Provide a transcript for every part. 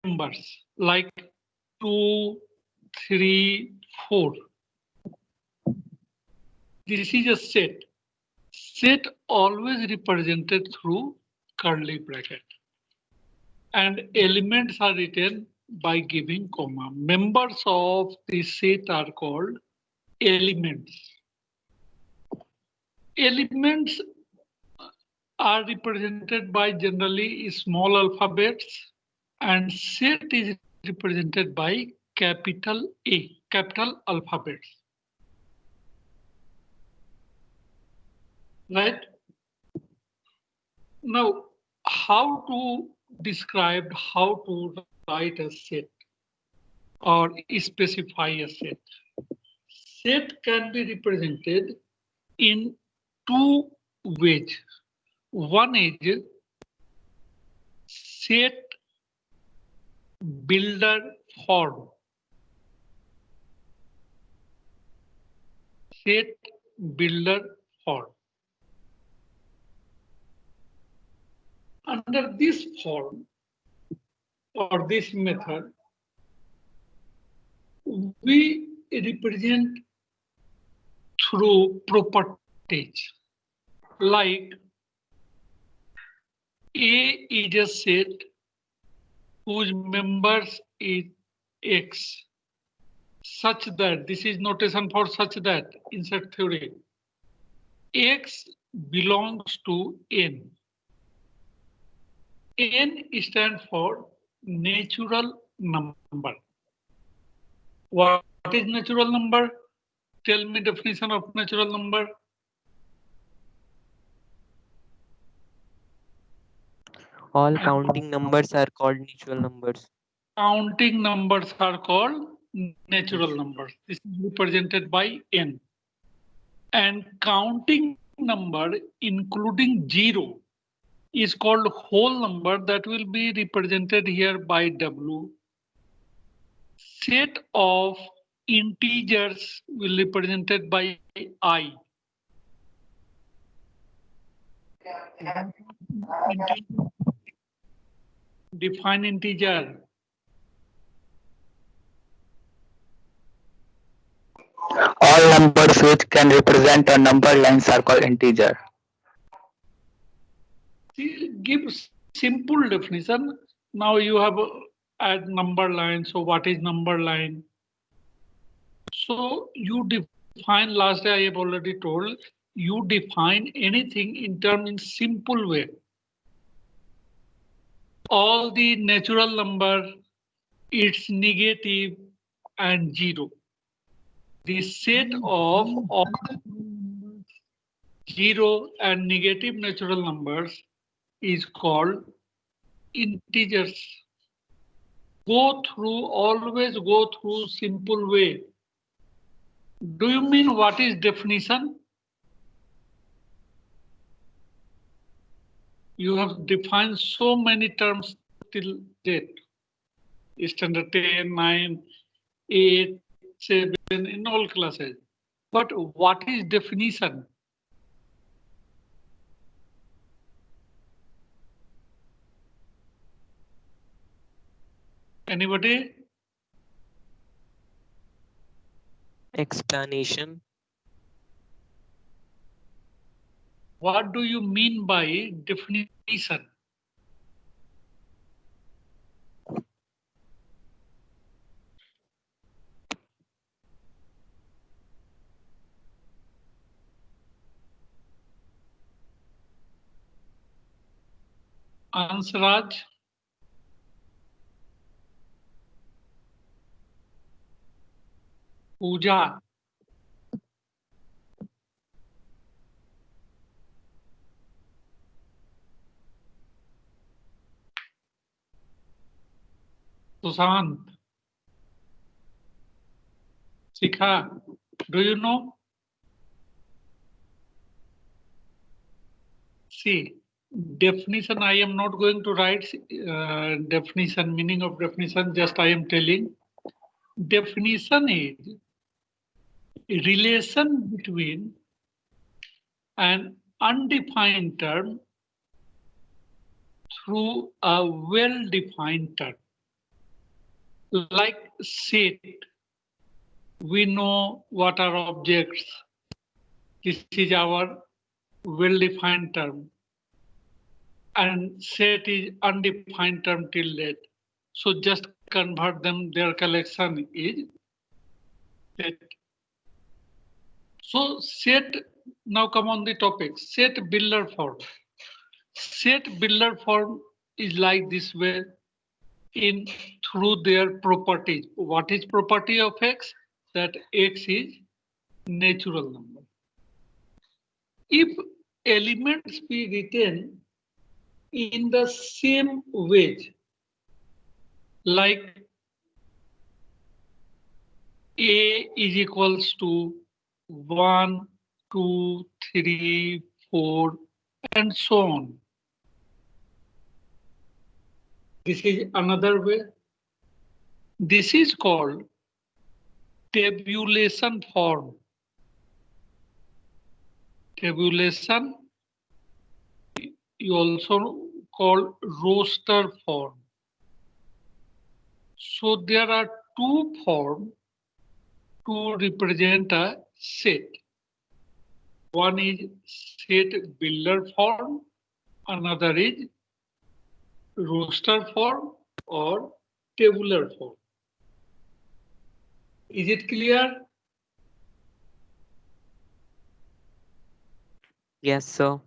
members like 2, 3, 4. This is a set. Set always represented through curly bracket. And elements are written by giving comma. Members of the set are called elements. Elements are represented by generally small alphabets, and set is represented by capital A, capital alphabets. Right? Now, how to describe how to write a set or specify a set? Set can be represented in two ways. One is set builder form. Set builder form. Under this form or this method, we represent through properties like A is a set whose members is X, such that, this is notation for such that in set theory, X belongs to N. N stands for natural number. What is natural number? Tell me definition of natural number. All counting numbers are called natural numbers. Counting numbers are called natural numbers. This is represented by N. And counting number including 0 is called whole number, that will be represented here by W. Set of integers will be represented by I. Define integer. All numbers which can represent a number lines are called integer. Give simple definition. Now you have add number line. So what is number line? So you define, last day I have already told, you define anything in terms in simple way. All the natural number, it's negative and 0. The set of all 0 and negative natural numbers is called integers. Always go through simple way. Do you mean what is definition? You have defined so many terms till date. Standard 10, 9, 8, 7 in all classes. But what is definition? Anybody? Explanation. What do you mean by definition? Ansaraj? Pooja? Sushant? Shikha, do you know? See, definition, I am not going to write definition, meaning of definition, just I am telling. Definition is relation between an undefined term through a well-defined term. Like set, we know what are objects. This is our well-defined term. And set is undefined term till date. So just convert them, their collection is set. So set, now come on the topic, set builder form. Set builder form is like this way in through their properties. What is property of X? That X is natural number. If elements be written in the same way, like A is equals to 1, 2, 3, 4, and so on. This is another way. This is called tabulation form. Tabulation, you also call roster form. So there are two forms to represent a set. One is set builder form, another is roster form or tabular form. Is it clear? Yes, sir.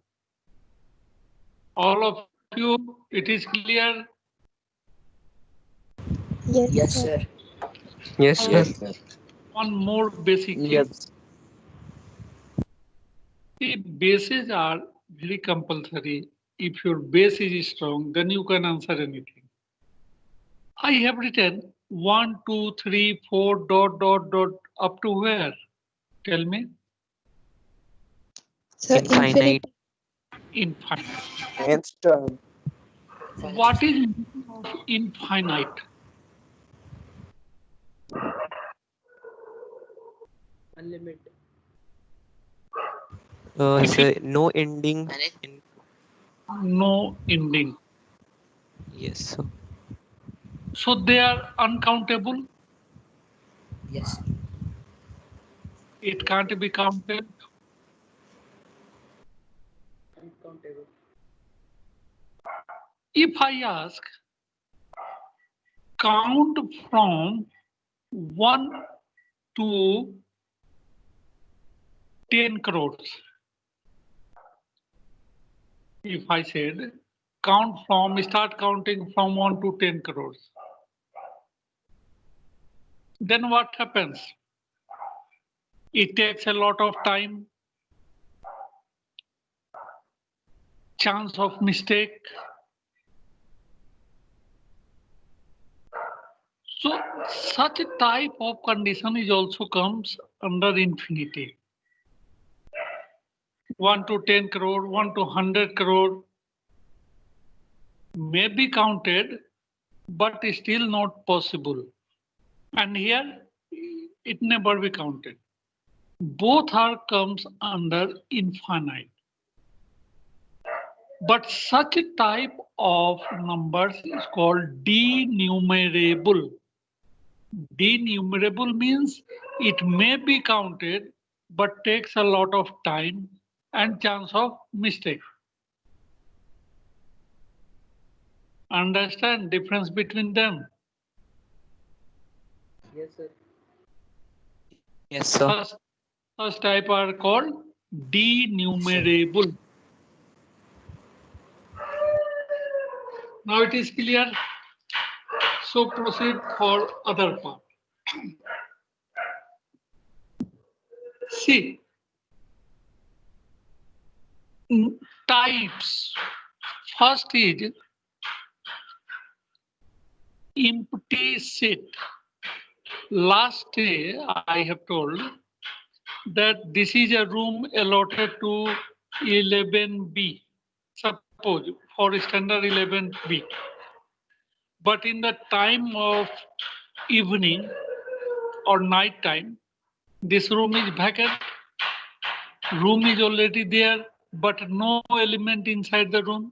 All of you, it is clear? Yes, sir. Yes, sir. Yes, sir. One more basic thing. Yes. The bases are very compulsory. If your base is strong, then you can answer anything. I have written 1, 2, 3, 4, dot, dot, dot, up to where? Tell me. Sir, Infinite. Infinite. Nth term. What is meaning of infinite? Unlimited. Sir, no ending. No ending. Yes, sir. So they are uncountable. Yes. It can't be counted. Uncountable. If I ask, count from 1 to 10 crores. If I said, start counting from 1 to 10 crores. Then what happens? It takes a lot of time, chance of mistake. So such a type of condition is also comes under infinity. 1 to 10 crore, 1 to 100 crore may be counted, but still not possible. And here it never be counted. Both are comes under infinite. But such a type of numbers is called denumerable. Denumerable means it may be counted, but takes a lot of time and chance of mistake. Understand difference between them? Yes, sir. Yes, sir. First type are called denumerable. Now it is clear. So proceed for other part. See, types. First is empty set. Last day I have told that this is a room allotted to 11B. Suppose for standard 11B. But in the time of evening or night time, this room is vacant. Room is already there, but no element inside the room.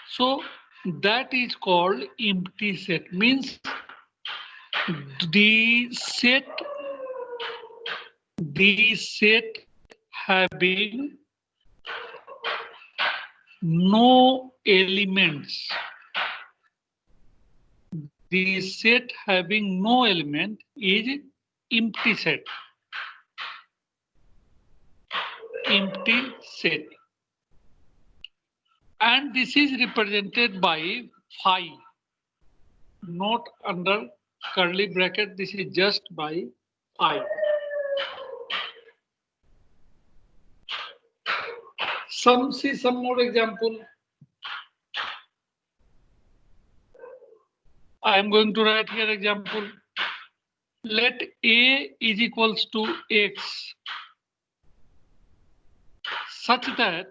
So that is called empty set. Means the set having no elements. The set having no element is empty set. Empty set. And this is represented by phi, not under curly bracket. This is just by phi. See some more example. I am going to write here example. Let A is equals to X such that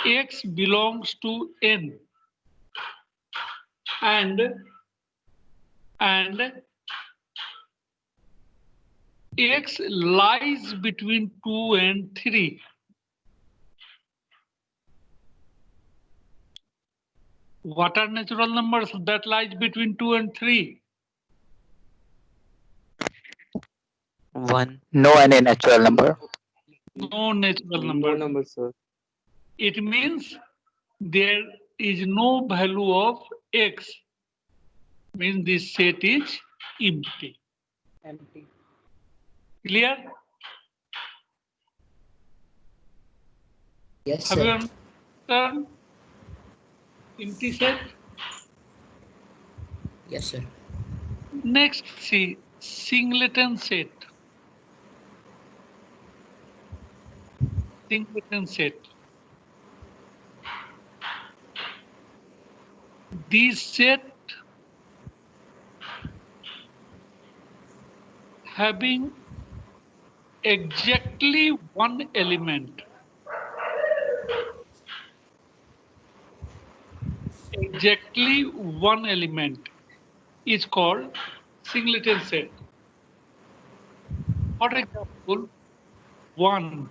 X belongs to N and X lies between 2 and 3. What are natural numbers that lies between 2 and 3? 1. No any natural number. No natural number. No number, sir. It means there is no value of X. Means this set is empty. Empty. Clear? Yes, Have you sir. understood? Empty set. Yes, sir. Next, see singleton set. Singleton set. This set having exactly one element. Exactly one element is called singleton set. For example, 1,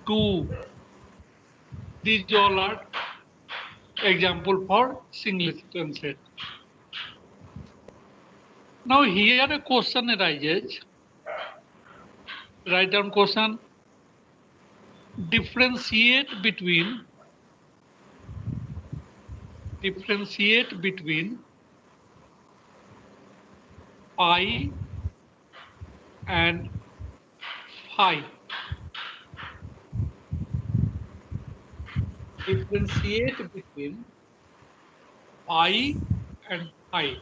2, these all are example for singleton set. Now here a question arises. Write down question. Differentiate between pi and phi. Differentiate between pi and phi.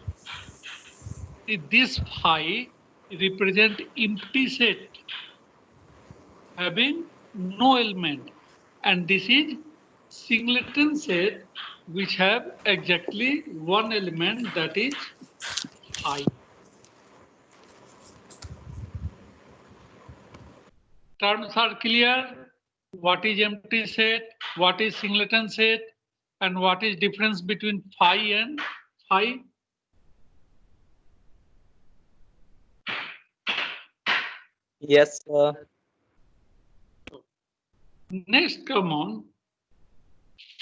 This phi represent empty set having no element, and this is singleton set which have exactly one element, that is phi. Terms are clear. What is empty set, what is singleton set, and what is difference between phi and phi? Yes, sir. Next, come on,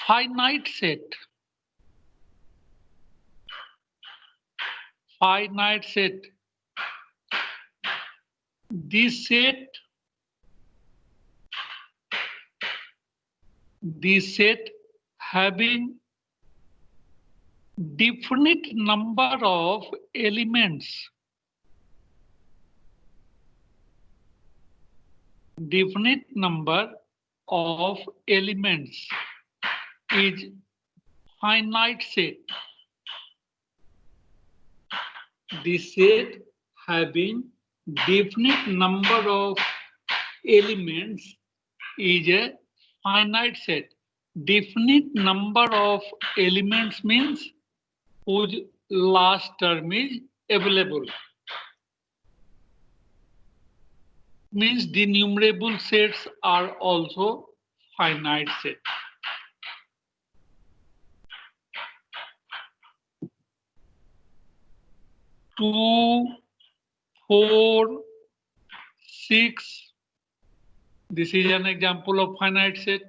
finite set. Finite set. This set having definite number of elements. Definite number of elements is finite set. This set having definite number of elements is a finite set. Definite number of elements means whose last term is available. Means the numerable sets are also finite set. Two, 4, 6. This is an example of finite set.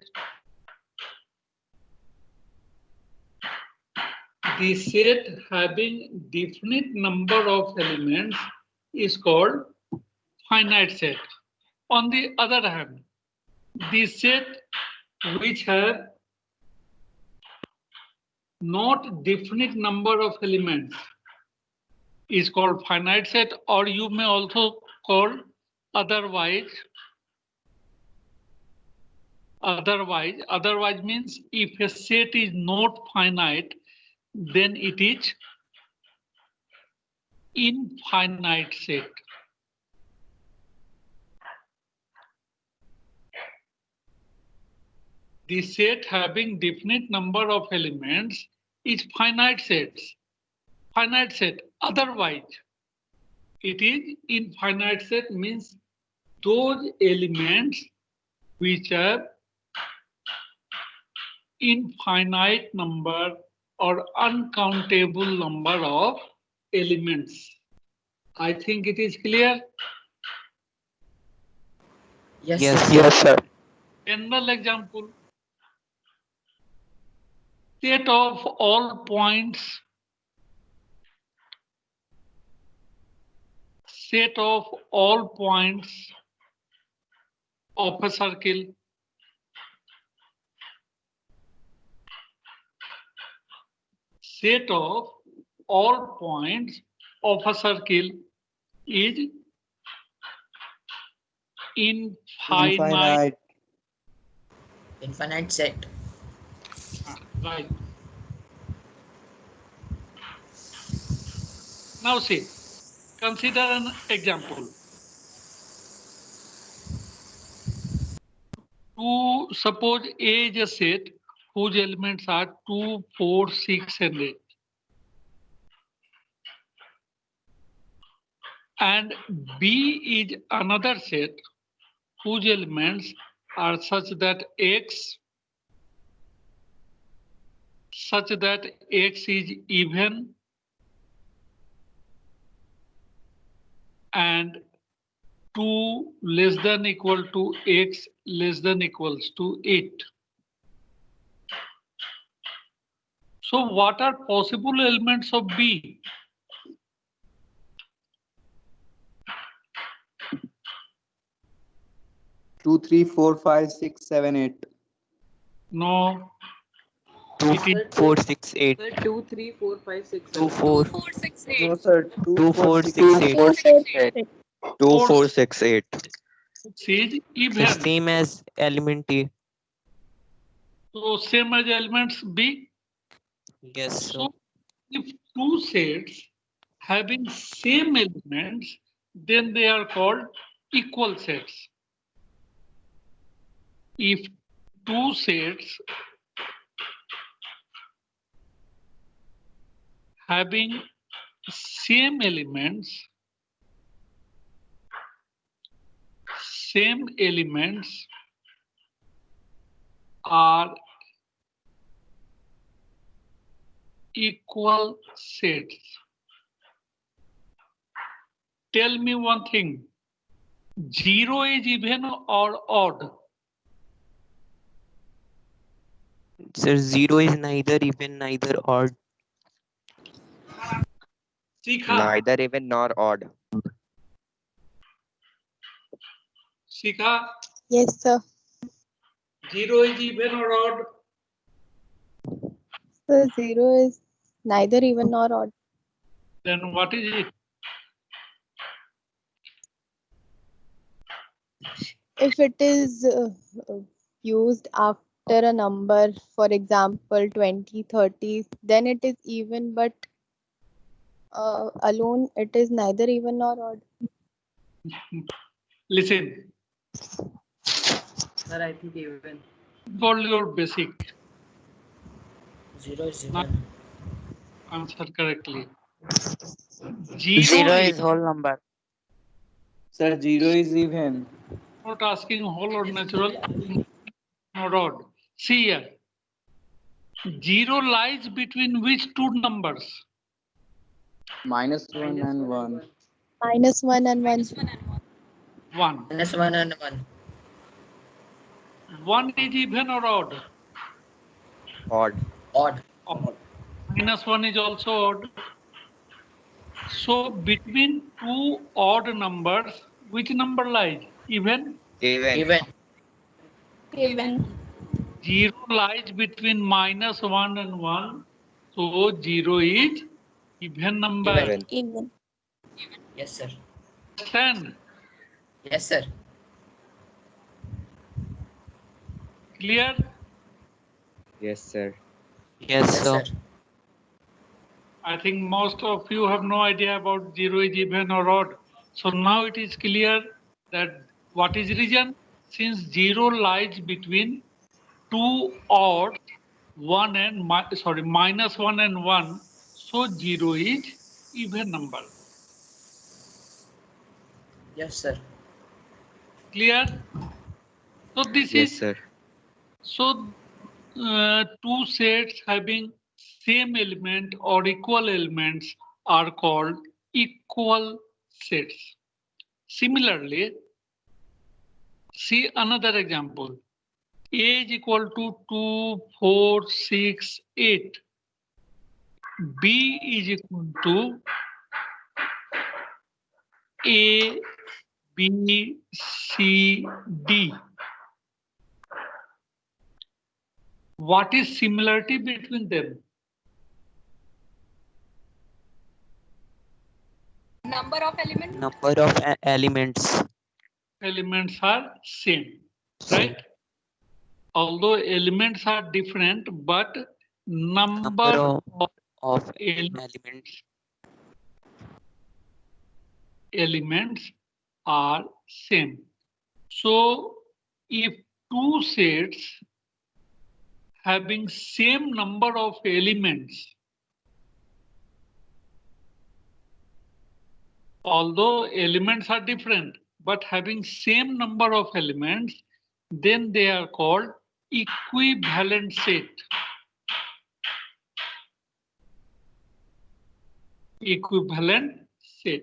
The set having definite number of elements is called finite set. On the other hand, the set which have not definite number of elements is called finite set, or you may also call otherwise means if a set is not finite, then it is infinite set. The set having definite number of elements is finite set. Otherwise, it is infinite set means those elements which have infinite number or uncountable number of elements. I think it is clear. Yes, Yes, sir. Yes, sir. Another example. Set of all points. Set of all points of a circle. Set of all points of a circle is infinite. Infinite set. Right. Now see, consider an example. Suppose A is a set whose elements are 2, 4, 6, and 8. And B is another set whose elements are such that X is even and 2 less than equal to X less than equals to 8. So what are possible elements of B? Two, 3, 4, 5, 6, 7, 8. No. 2, It is 4, 6, 8. Sir, 2, 3, 4, 5, 6, 2, 7. 4, No, sir. 2, 2, 4, 4, 6, 6, 8. 8. 2, 4, 6, 8. is even. The same as element A. So same as elements B. Yes, sir. So if two sets having same elements, then they are called equal sets. If two sets having same elements are equal sets. Tell me one thing. 0 is even or odd? Sir, 0 is neither even, neither odd. Shikha, Neither even nor odd. Shikha, Yes, sir. 0 is even or odd? So 0 is neither even nor odd. Then what is it? If it is used after a number, for example, 20, 30, then it is even, but alone it is neither even nor odd. Listen, Sir, I think even. call your basic. 0 is Not- even. Answer correctly. 0 is is whole number. Sir, 0 is even. not asking whole or natural or odd. See here. 0 lies between which two numbers? -1 and 1. -1 and 1. 1. Minus 1 and 1. 1 is even or odd? Odd. Odd. Odd. minus 1 is also odd. So between two odd numbers, which number lies? Even? Even. Even. 0 lies between minus 1 and 1. So 0 is even number. Even. Even. Yes, sir. Understand? Yes, sir. Clear? Yes, sir. Yes, Yes, sir. sir. I think most of you have no idea about 0 is even or odd. So now it is clear that what is reason? Since 0 lies between two odd, minus 1 and 1, so 0 is even number. Yes, sir. Clear? So this Yes, is sir. so two sets having same element or equal elements are called equal sets. Similarly, see another example. A is equal to 2, 4, 6, 8. B is equal to A, B, C, D. What is similarity between them? Number of elements. Number of elements. Elements are same, Same. right? Although elements are different, but number Number of elements elements. are same. So if two sets having same number of elements, although elements are different, but having same number of elements, then they are called equivalent set. Equivalent set.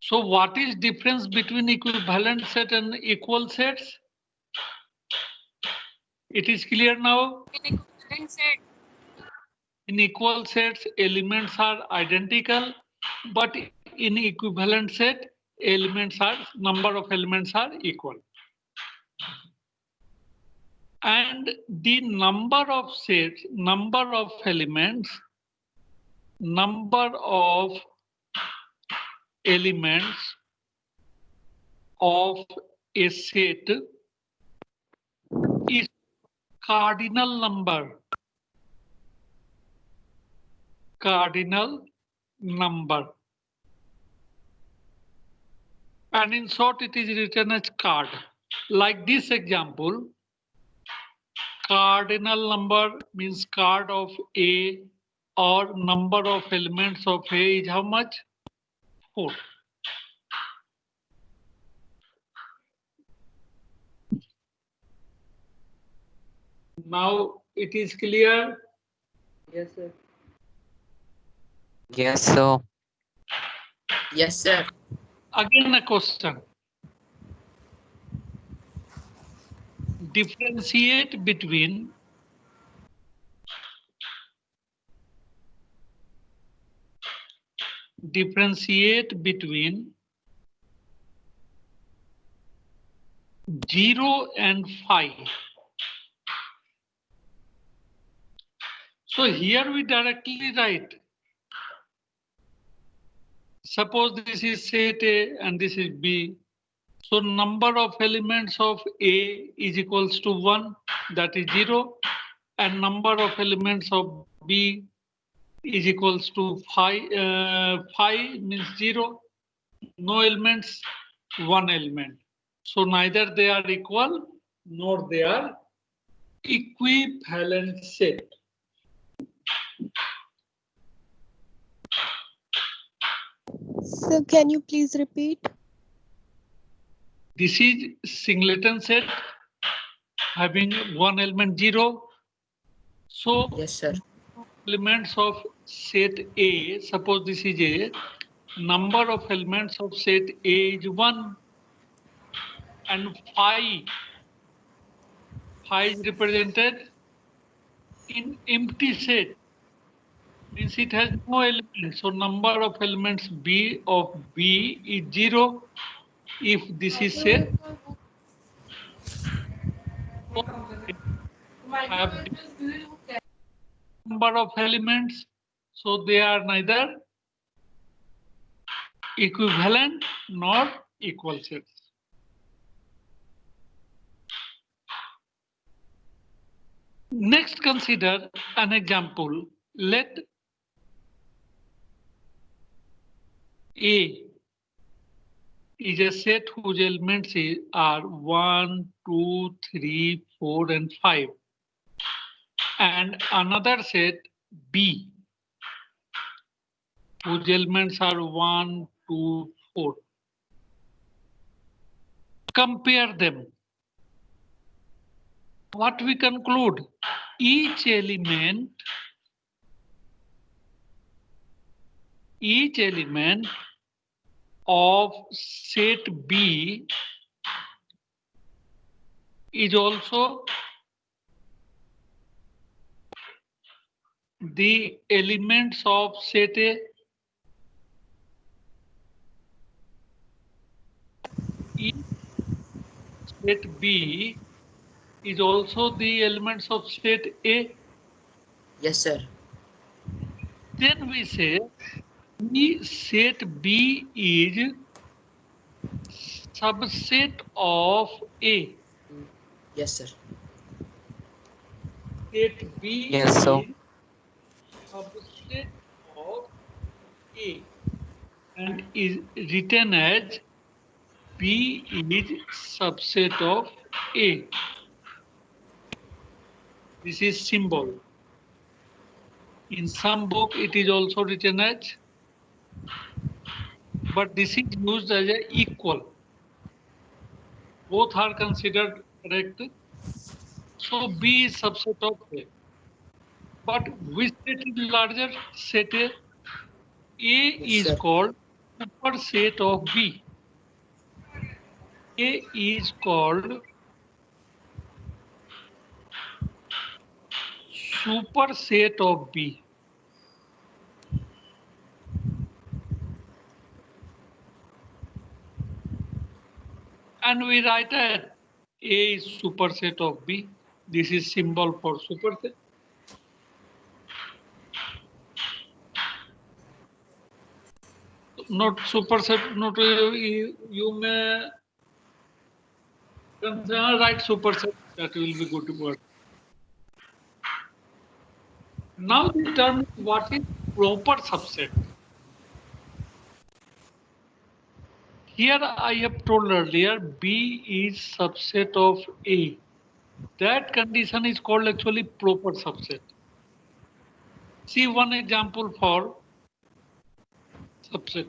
So what is difference between equivalent set and equal sets? It is clear now? In equal sets, elements are identical, but in equivalent set, number of elements are equal. And the number of sets, number of elements of a set is cardinal number. Cardinal number. And in short, it is written as card. Like this example, cardinal number means card of A, or number of elements of A is how much? 4. Now it is clear? Yes, sir. Yes, sir. Yes, sir. Again a question. Differentiate between differentiate between 0 and 5. So here we directly write. Suppose this is set A and this is B. So number of elements of A is equals to 1, that is 0. And number of elements of B is equals to 5. 5 means 0. No elements, 1 element. So neither they are equal nor they are equivalent set. So can you please repeat? This is singleton set having 1 element 0. So Yes, sir. elements of set A, suppose this is A, number of elements of set A is 1 and 5. Phi is represented in empty set, means it has no elements. So number of elements B of B is 0 if this is set. Have number of elements, so they are neither equivalent nor equal sets. Next, consider an example. Let A is a set whose elements are 1, 2, 3, 4, and 5. And another set B whose elements are 1, 2, 4. Compare them. What we conclude? Each element of set B is also the elements of set A. Each set B is also the elements of set A. Yes, sir. Then we say set B is subset of A. Yes, sir. Set B Yes, sir. is subset of A and is written as B is subset of A. This is symbol. In some book it is also written as, but this is used as a equal. Both are considered correct. So B is subset of A. But which set is larger? Set A. A Yes, is sir. called superset of B. A is called superset of B. And we write that A is superset of B. This is symbol for superset. Not superset, not you may write superset, that will be good word. Now the term, what is proper subset? Here I have told earlier B is subset of A. That condition is called actually proper subset. See one example for subset.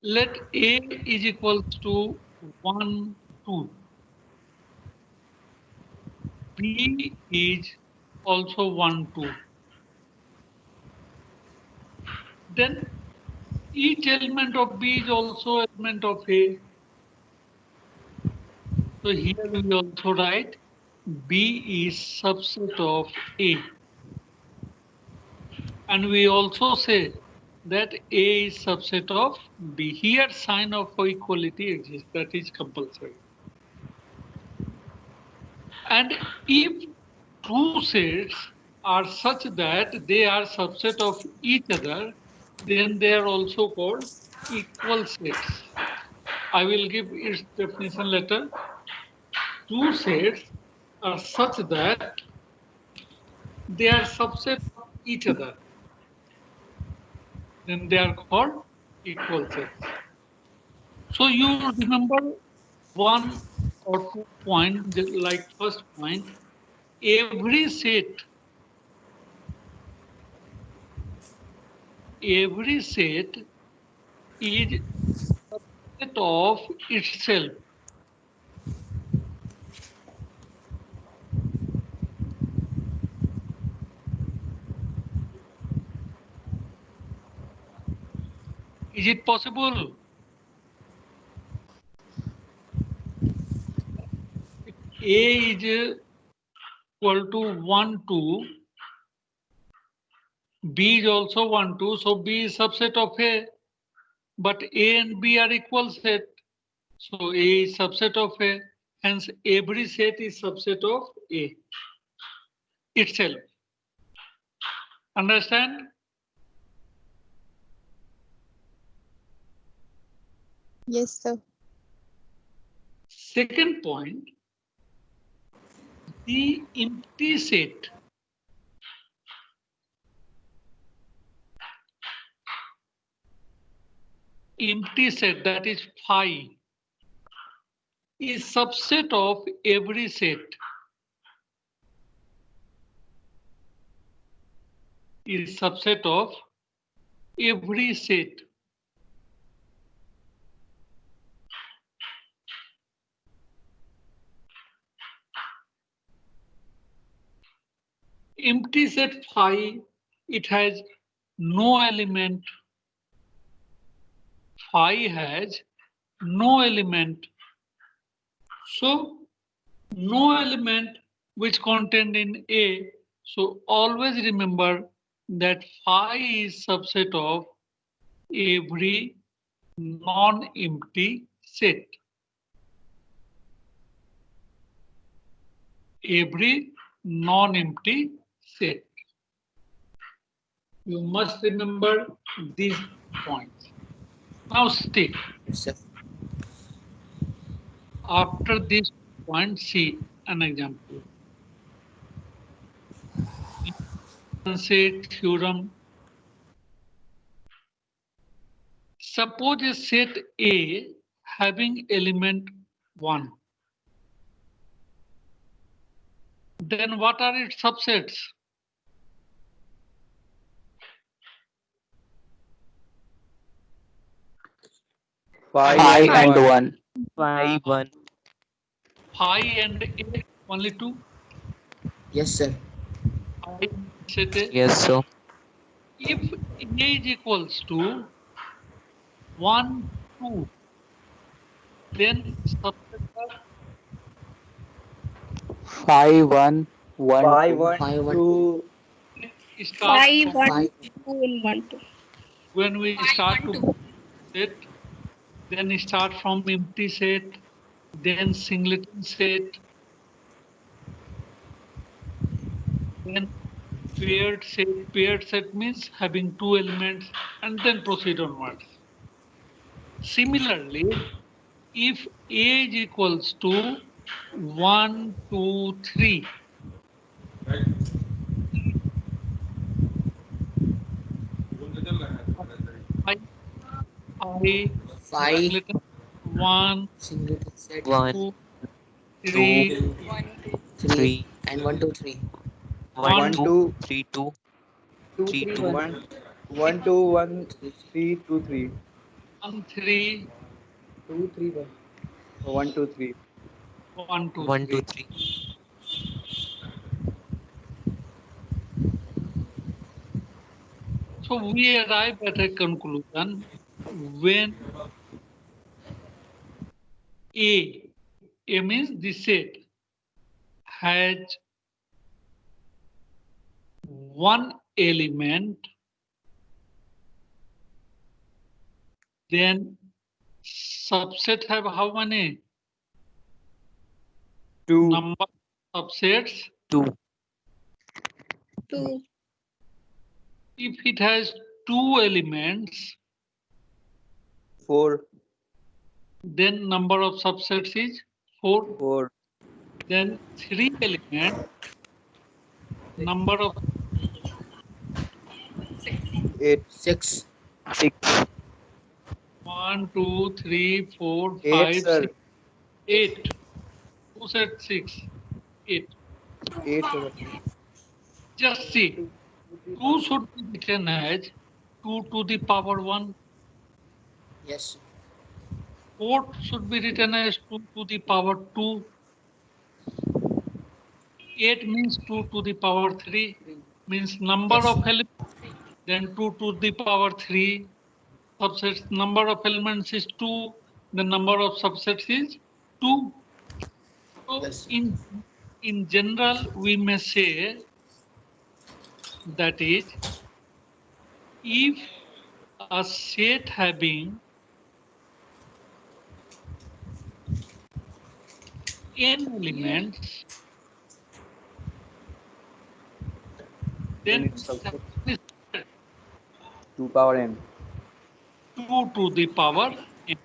Let A is equal to 1, 2. B is also 1, 2. Then each element of B is also element of A. So here we also write B is subset of A. And we also say that A is subset of B. Here sign of equality exists, that is compulsory. And if two sets are such that they are subset of each other, then they are also called equal sets. I will give its definition later. Two sets are such that they are subset of each other, then they are called equal sets. So you remember one or 2 points, like first point, every set is subset of itself. Is it possible? If A is equal to 1, 2. B is also 1, 2. So B is subset of A. But A and B are equal set. So A is subset of A. Hence, every set is subset of A itself. Understand? Yes, sir. Second point, the empty set that is phi is subset of every set. Is subset of every set. Empty set phi, it has no element. Phi has no element. So no element which contained in A. So always remember that phi is subset of every non-empty set. Every non-empty set. You must remember these points. Now see, Yes, sir. after this point, see an example. You can say theorem. Suppose a set A having element 1. Then what are its subsets? Phi and 1. 5, 1. Phi and A, only 2. Yes, sir. Phi set A. Yes, sir. If A is equals to 1, 2, then subset are Phi 1, 1, 5, 2. 1, 5, 1, 2. start from 1, 2 and 1, 2. when we start to set, then start from empty set, then singleton set, then paired set. Paired set means having 2 elements, and then proceed onwards. Similarly, if A is equals to 1, 2, 3, I 5, singleton 1, singleton set, 1, 2, 2, 3, 3, 3, and 1, 2, 3. 1, 1, 2, 2, 3, 2, 2, 3, 3, 2, 1. 1, 1, 2, 1, 3, 2, 3. 1, 3, 2, 3, 1. 1, 2, 3. 1, 2, 1, 2, 3. 3. So we arrive at a conclusion when A means the set has one element, then subset have how many? 2, Number of subsets. 2. 2. If it has 2 elements, 4, then number of subsets is 4. 4, Then 3 elements, number of 8, 6. 6. 1, 2, 3, 4, 8, 5, sir. 6, 8. Who said 6? 8. 8, sir. Just see, 2 should be written as 2 to the power 1. Yes. 4 should be written as 2 to the power 2. 8 means 2 to the power 3, means number Yes. of elements, then 2 to the power 3. Subsets, number of elements is 2, the number of subsets is 2. So Yes. in in general, we may say that is, if a set having n elements, Then then its subset it's 2 power n. 2 to the power n.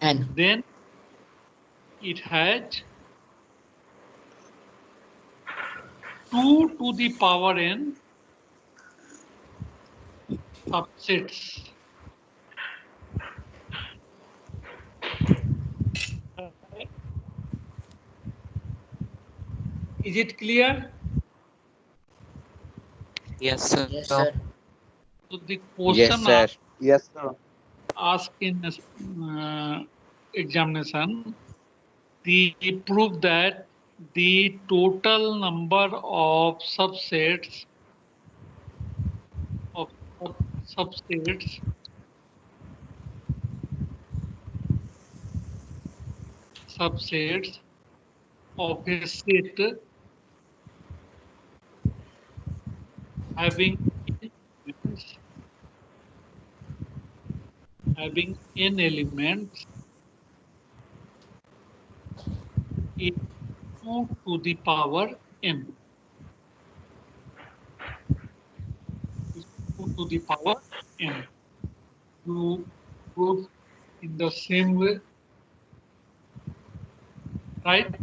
N. Then it has 2 to the power n subsets. Is it clear? Yes, sir. Yes, sir. So the question Yes, sir. asked in this, examination, the prove that the total number of subsets of subsets of a set having n elements is 2 to the power n. Is 2 to the power n. You prove in the same way, right?